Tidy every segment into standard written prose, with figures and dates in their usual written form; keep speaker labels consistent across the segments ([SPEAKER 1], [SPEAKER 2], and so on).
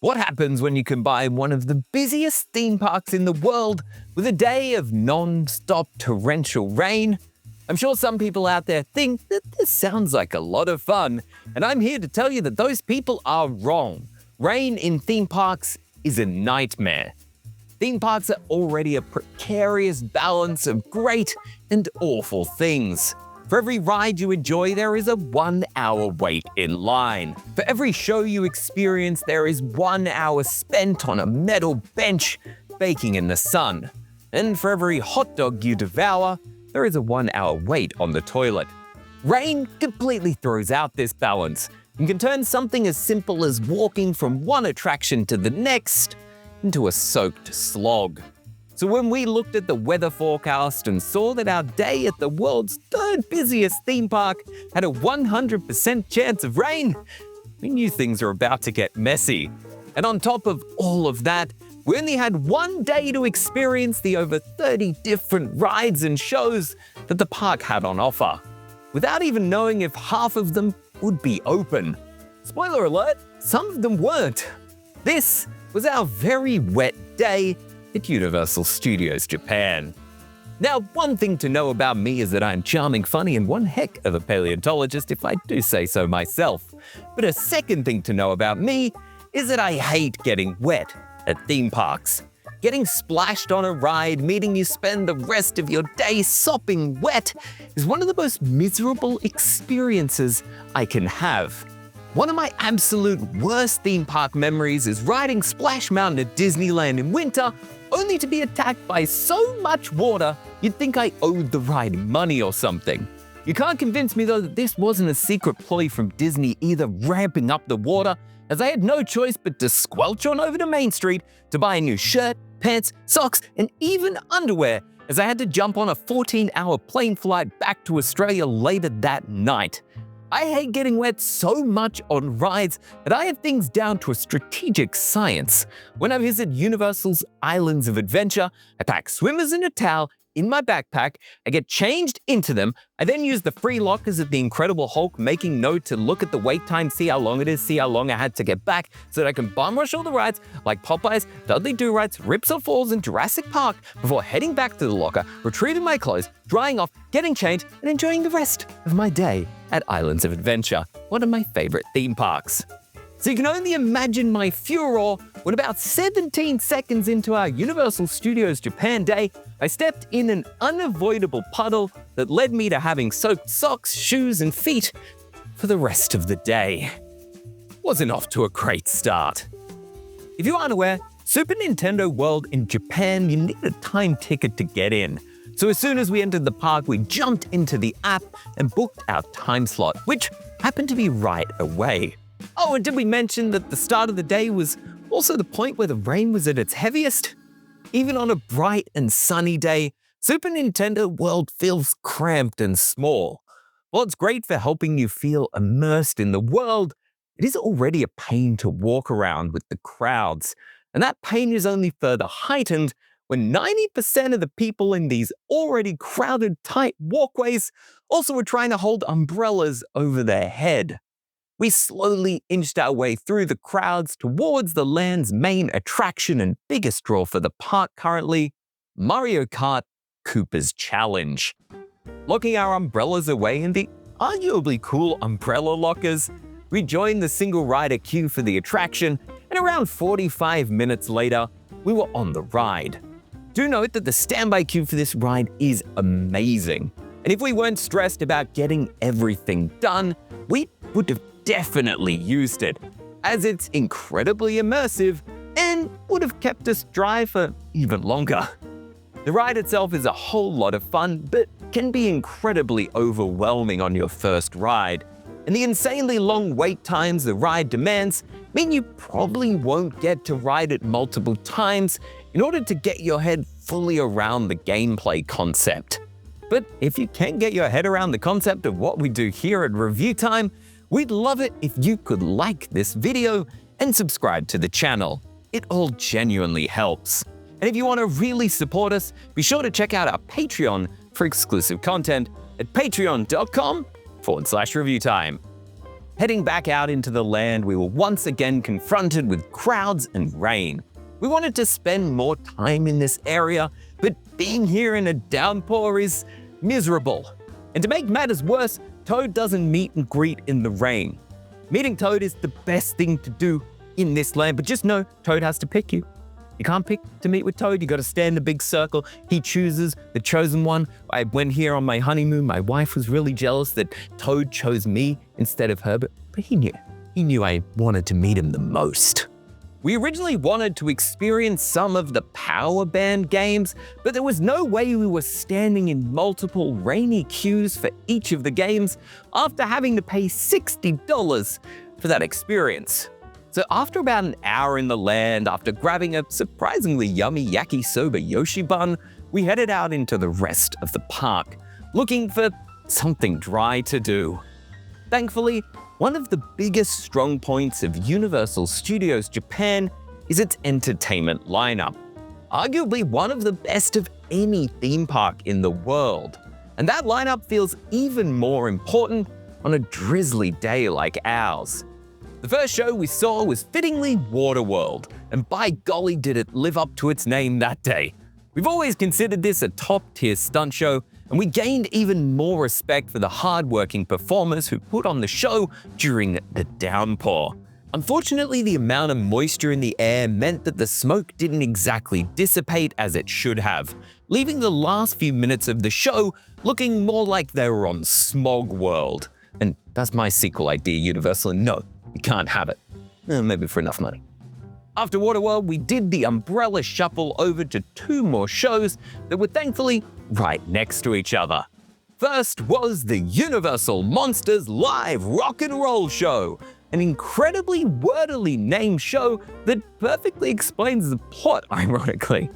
[SPEAKER 1] What happens when you combine one of the busiest theme parks in the world with a day of non-stop torrential rain? I'm sure some people out there think that this sounds like a lot of fun, and I'm here to tell you that those people are wrong. Rain in theme parks is a nightmare. Theme parks are already a precarious balance of great and awful things. For every ride you enjoy, there is a 1 hour wait in line. For every show you experience, there is 1 hour spent on a metal bench baking in the sun. And for every hot dog you devour, there is a 1 hour wait on the toilet. Rain completely throws out this balance and can turn something as simple as walking from one attraction to the next into a soaked slog. So when we looked at the weather forecast and saw that our day at the world's third busiest theme park had a 100% chance of rain, we knew things were about to get messy. And on top of all of that, we only had one day to experience the over 30 different rides and shows that the park had on offer, without even knowing if half of them would be open. Spoiler alert, some of them weren't. This was our very wet day at Universal Studios Japan. Now, one thing to know about me is that I'm charming, funny, and one heck of a paleontologist if I do say so myself. But a second thing to know about me is that I hate getting wet at theme parks. Getting splashed on a ride, meaning you spend the rest of your day sopping wet, is one of the most miserable experiences I can have. One of my absolute worst theme park memories is riding Splash Mountain at Disneyland in winter, only to be attacked by so much water you'd think I owed the ride money or something. You can't convince me though that this wasn't a secret ploy from Disney either ramping up the water, as I had no choice but to squelch on over to Main Street to buy a new shirt, pants, socks, and even underwear, as I had to jump on a 14-hour plane flight back to Australia later that night. I hate getting wet so much on rides that I have things down to a strategic science. When I visit Universal's Islands of Adventure, I pack swimmers and a towel in my backpack, I get changed into them, I then use the free lockers at the Incredible Hulk, making note to look at the wait time, see how long it is, see how long I had to get back, so that I can bum rush all the rides like Popeyes, Dudley Do-Rides, Rips or Falls, and Jurassic Park before heading back to the locker, retrieving my clothes, drying off, getting changed, and enjoying the rest of my day at Islands of Adventure, one of my favorite theme parks. So you can only imagine my furor when about 17 seconds into our Universal Studios Japan day, I stepped in an unavoidable puddle that led me to having soaked socks, shoes, and feet for the rest of the day. Wasn't off to a great start. If you aren't aware, Super Nintendo World in Japan, you need a time ticket to get in. So as soon as we entered the park, we jumped into the app and booked our time slot, which happened to be right away. Oh, and did we mention that the start of the day was also the point where the rain was at its heaviest? Even on a bright and sunny day, Super Nintendo World feels cramped and small. While it's great for helping you feel immersed in the world, it is already a pain to walk around with the crowds. And that pain is only further heightened when 90% of the people in these already crowded, tight walkways also were trying to hold umbrellas over their head. We slowly inched our way through the crowds towards the land's main attraction and biggest draw for the park currently, Mario Kart Koopa's Challenge. Locking our umbrellas away in the arguably cool umbrella lockers, we joined the single rider queue for the attraction, and around 45 minutes later, we were on the ride. Do note that the standby queue for this ride is amazing, and if we weren't stressed about getting everything done, we would have definitely used it, as it's incredibly immersive and would have kept us dry for even longer. The ride itself is a whole lot of fun, but can be incredibly overwhelming on your first ride. And the insanely long wait times the ride demands mean you probably won't get to ride it multiple times in order to get your head fully around the gameplay concept. But if you can get your head around the concept of what we do here at Review Time, we'd love it if you could like this video and subscribe to the channel. It all genuinely helps. And if you want to really support us, be sure to check out our Patreon for exclusive content at patreon.com/reviewtime. Heading back out into the land, we were once again confronted with crowds and rain. We wanted to spend more time in this area, but being here in a downpour is miserable. And to make matters worse, Toad doesn't meet and greet in the rain. Meeting Toad is the best thing to do in this land, but just know Toad has to pick you. You can't pick to meet with Toad, you gotta stand in a big circle. He chooses the chosen one. I went here on my honeymoon. My wife was really jealous that Toad chose me instead of her, but he knew. He knew I wanted to meet him the most. We originally wanted to experience some of the power band games, but there was no way we were standing in multiple rainy queues for each of the games after having to pay $60 for that experience. So after about an hour in the land, after grabbing a surprisingly yummy yakisoba Yoshi bun, we headed out into the rest of the park, looking for something dry to do. Thankfully, one of the biggest strong points of Universal Studios Japan is its entertainment lineup, arguably one of the best of any theme park in the world. And that lineup feels even more important on a drizzly day like ours. The first show we saw was fittingly Waterworld, and by golly did it live up to its name that day. We've always considered this a top-tier stunt show, and we gained even more respect for the hard-working performers who put on the show during the downpour. Unfortunately, the amount of moisture in the air meant that the smoke didn't exactly dissipate as it should have, leaving the last few minutes of the show looking more like they were on Smog World. And that's my sequel idea, Universal, and no, you can't have it. Maybe for enough money. After Waterworld, we did the umbrella shuffle over to 2 more shows that were thankfully right next to each other. First was the Universal Monsters Live Rock and Roll Show, an incredibly wordily named show that perfectly explains the plot, ironically.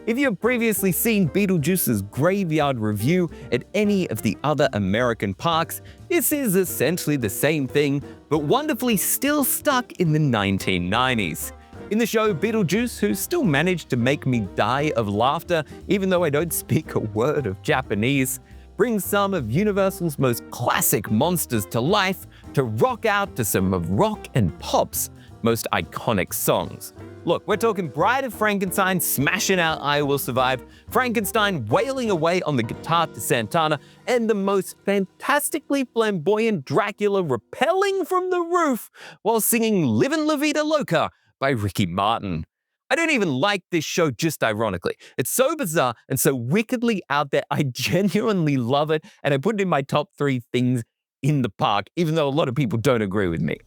[SPEAKER 1] If you have previously seen Beetlejuice's Graveyard Review at any of the other American parks, this is essentially the same thing, but wonderfully still stuck in the 1990s. In the show, Beetlejuice, who still managed to make me die of laughter even though I don't speak a word of Japanese, brings some of Universal's most classic monsters to life to rock out to some of rock and pop's most iconic songs. Look, we're talking Bride of Frankenstein smashing out I Will Survive, Frankenstein wailing away on the guitar to Santana, and the most fantastically flamboyant Dracula rappelling from the roof while singing Livin' La Vida Loca by Ricky Martin. I don't even like this show just ironically. It's so bizarre and so wickedly out there, I genuinely love it, and I put it in my top 3 things in the park, even though a lot of people don't agree with me.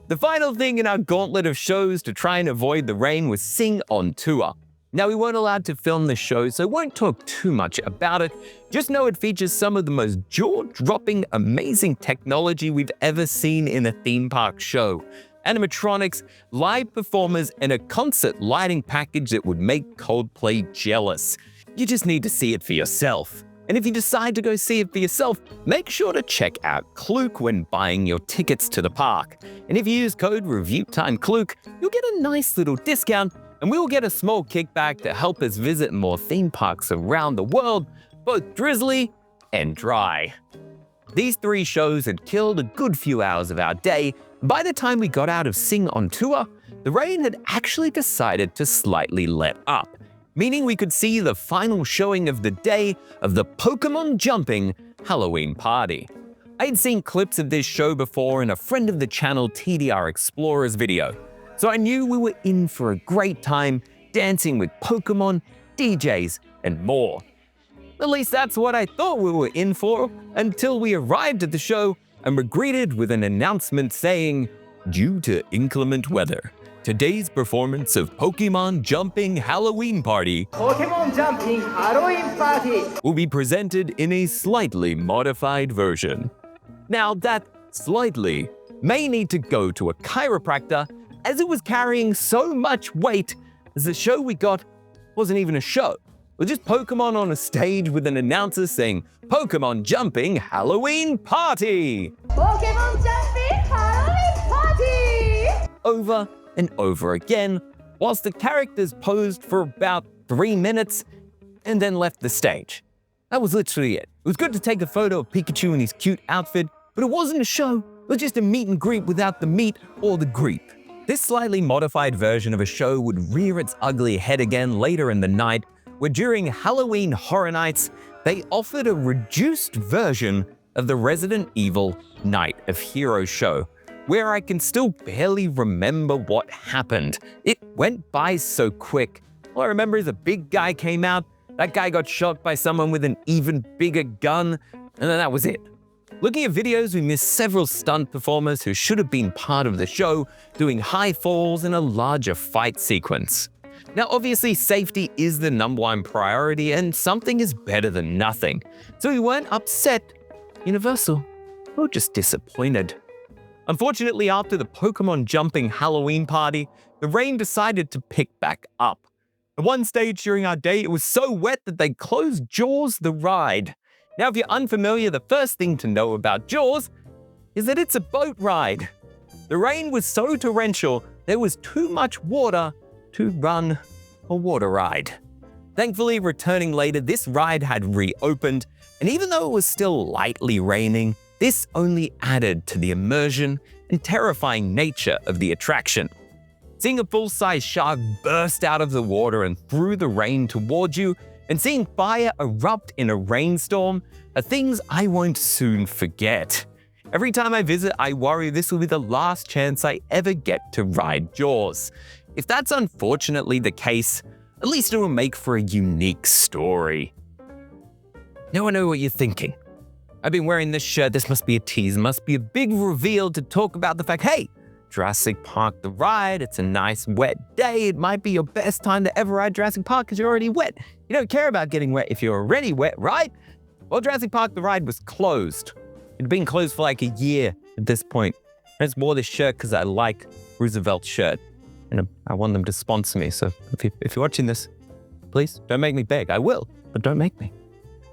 [SPEAKER 1] The final thing in our gauntlet of shows to try and avoid the rain was Sing on Tour. Now, we weren't allowed to film this show, so I won't talk too much about it. Just know it features some of the most jaw-dropping, amazing technology we've ever seen in a theme park show. Animatronics, live performers, and a concert lighting package that would make Coldplay jealous. You just need to see it for yourself. And if you decide to go see it for yourself, make sure to check out Klook when buying your tickets to the park. And if you use code ReviewTimeKlook, you'll get a nice little discount, and we will get a small kickback to help us visit more theme parks around the world, both drizzly and dry. These 3 shows had killed a good few hours of our day. By the time we got out of Sing on Tour, the rain had actually decided to slightly let up, meaning we could see the final showing of the day of the Pokemon Jumping Halloween Party. I had seen clips of this show before in a friend of the channel TDR Explorers video, so I knew we were in for a great time dancing with Pokemon, DJs, and more. At least that's what I thought we were in for, until we arrived at the show and were greeted with an announcement saying, "Due to inclement weather, today's performance of Pokemon Jumping Halloween Party will be presented in a slightly modified version." Now, that slightly may need to go to a chiropractor, as it was carrying so much weight as the show we got wasn't even a show. It was just Pokemon on a stage with an announcer saying, "Pokemon Jumping Halloween Party!"
[SPEAKER 2] Pokemon Jumping Halloween Party!
[SPEAKER 1] Over and over again, whilst the characters posed for about 3 minutes and then left the stage. That was literally it. It was good to take a photo of Pikachu in his cute outfit, but it wasn't a show. It was just a meet and greet without the meet or the greet. This slightly modified version of a show would rear its ugly head again later in the night, where during Halloween Horror Nights, they offered a reduced version of the Resident Evil Night of Heroes show, where I can still barely remember what happened. It went by so quick. All I remember is a big guy came out, that guy got shot by someone with an even bigger gun, and then that was it. Looking at videos, we missed several stunt performers who should have been part of the show, doing high falls in a larger fight sequence. Now, obviously, safety is the #1 priority, and something is better than nothing. So we weren't upset, Universal. We were just disappointed. Unfortunately, after the Pokemon jumping Halloween party, the rain decided to pick back up. At one stage during our day, it was so wet that they closed Jaws the ride. Now, if you're unfamiliar, the first thing to know about Jaws is that it's a boat ride. The rain was so torrential, there was too much water to run a water ride. Thankfully, returning later, this ride had reopened, and even though it was still lightly raining, this only added to the immersion and terrifying nature of the attraction. Seeing a full-size shark burst out of the water and through the rain towards you, and seeing fire erupt in a rainstorm are things I won't soon forget. Every time I visit, I worry this will be the last chance I ever get to ride Jaws. If that's unfortunately the case, at least it will make for a unique story. Now I know what you're thinking. I've been wearing this shirt, this must be a tease, must be a big reveal to talk about the fact, hey, Jurassic Park the ride, it's a nice wet day, it might be your best time to ever ride Jurassic Park because you're already wet. You don't care about getting wet if you're already wet, right? Well, Jurassic Park the ride was closed. It'd been closed for like a year at this point. I just wore this shirt because I like Roosevelt's shirt. And I want them to sponsor me, so if you're watching this, please don't make me beg. I will, but don't make me.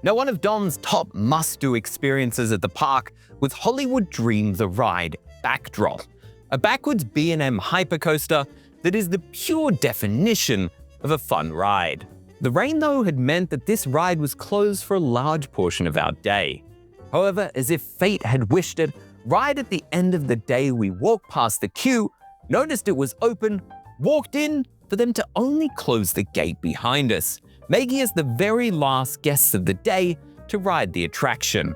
[SPEAKER 1] Now, one of Dom's top must-do experiences at the park was Hollywood Dream the Ride Backdrop, a backwards B&M hypercoaster that is the pure definition of a fun ride. The rain, though, had meant that this ride was closed for a large portion of our day. However, as if fate had wished it, right at the end of the day, we walked past the queue, noticed it was open, walked in for them to only close the gate behind us, making us the very last guests of the day to ride the attraction.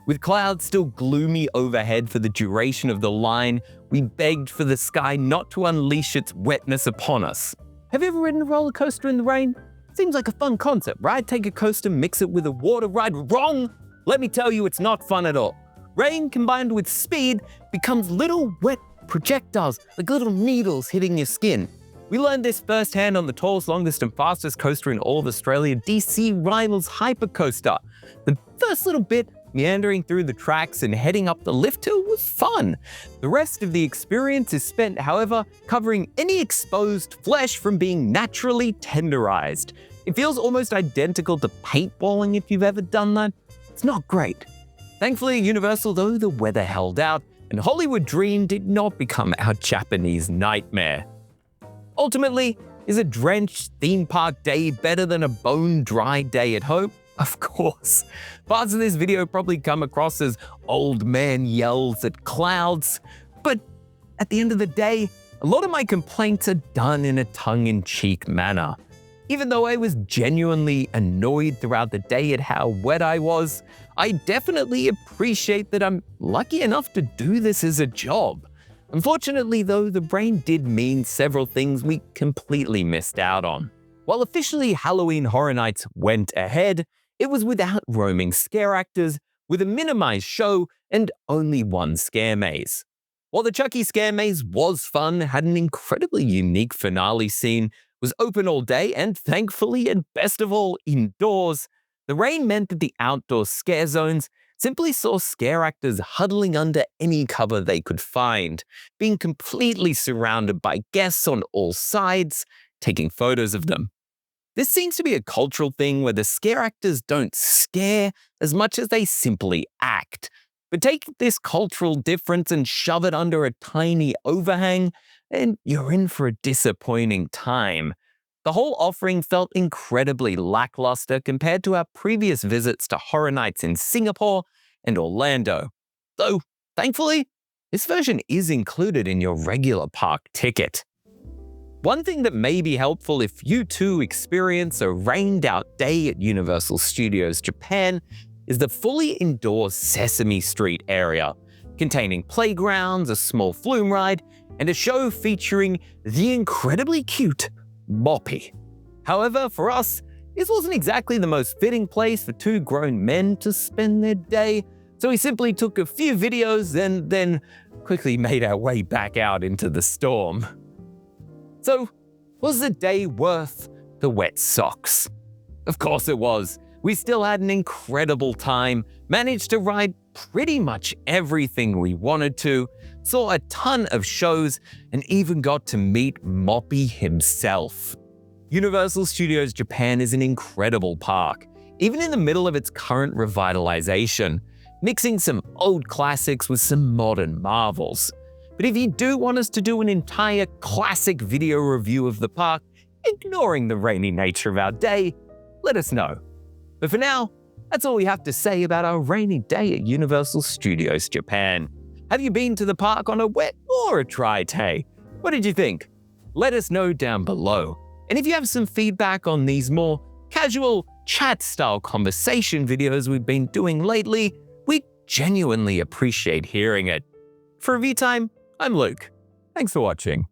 [SPEAKER 1] With clouds still gloomy overhead for the duration of the line, we begged for the sky not to unleash its wetness upon us. Have you ever ridden a roller coaster in the rain? Seems like a fun concept, right? Take a coaster, mix it with a water ride. Wrong! Let me tell you, it's not fun at all. Rain combined with speed becomes little wet projectiles, like little needles hitting your skin. We learned this firsthand on the tallest, longest, and fastest coaster in all of Australia, DC Rivals Hypercoaster. The first little bit, meandering through the tracks and heading up the lift hill, was fun. The rest of the experience is spent, however, covering any exposed flesh from being naturally tenderized. It feels almost identical to paintballing if you've ever done that. It's not great. Thankfully, at Universal, though, the weather held out, and Hollywood Dream did not become our Japanese nightmare. Ultimately, is a drenched theme park day better than a bone-dry day at home? Of course. Parts of this video probably come across as old man yells at clouds, but at the end of the day, a lot of my complaints are done in a tongue-in-cheek manner. Even though I was genuinely annoyed throughout the day at how wet I was, I definitely appreciate that I'm lucky enough to do this as a job. Unfortunately, though, the rain did mean several things we completely missed out on. While officially Halloween Horror Nights went ahead, it was without roaming scare actors, with a minimized show and only one scare maze. While the Chucky scare maze was fun, had an incredibly unique finale scene, was open all day, and thankfully, and best of all, indoors, the rain meant that the outdoor scare zones simply saw scare actors huddling under any cover they could find, being completely surrounded by guests on all sides, taking photos of them. This seems to be a cultural thing where the scare actors don't scare as much as they simply act. But take this cultural difference and shove it under a tiny overhang, and you're in for a disappointing time. The whole offering felt incredibly lackluster compared to our previous visits to Horror Nights in Singapore and Orlando. Though, thankfully, this version is included in your regular park ticket. One thing that may be helpful if you too experience a rained-out day at Universal Studios Japan is the fully indoor Sesame Street area, containing playgrounds, a small flume ride, and a show featuring the incredibly cute Bobbie. However, for us, this wasn't exactly the most fitting place for two grown men to spend their day, so we simply took a few videos and then quickly made our way back out into the storm. So, was the day worth the wet socks? Of course it was. We still had an incredible time, managed to ride pretty much everything we wanted to, saw a ton of shows, and even got to meet Moppy himself. Universal Studios Japan is an incredible park, even in the middle of its current revitalization, mixing some old classics with some modern marvels. But if you do want us to do an entire classic video review of the park, ignoring the rainy nature of our day, let us know. But for now, that's all we have to say about our rainy day at Universal Studios Japan. Have you been to the park on a wet or a dry day? What did you think? Let us know down below. And if you have some feedback on these more casual chat-style conversation videos we've been doing lately, we genuinely appreciate hearing it. For Review Time, I'm Luke. Thanks for watching.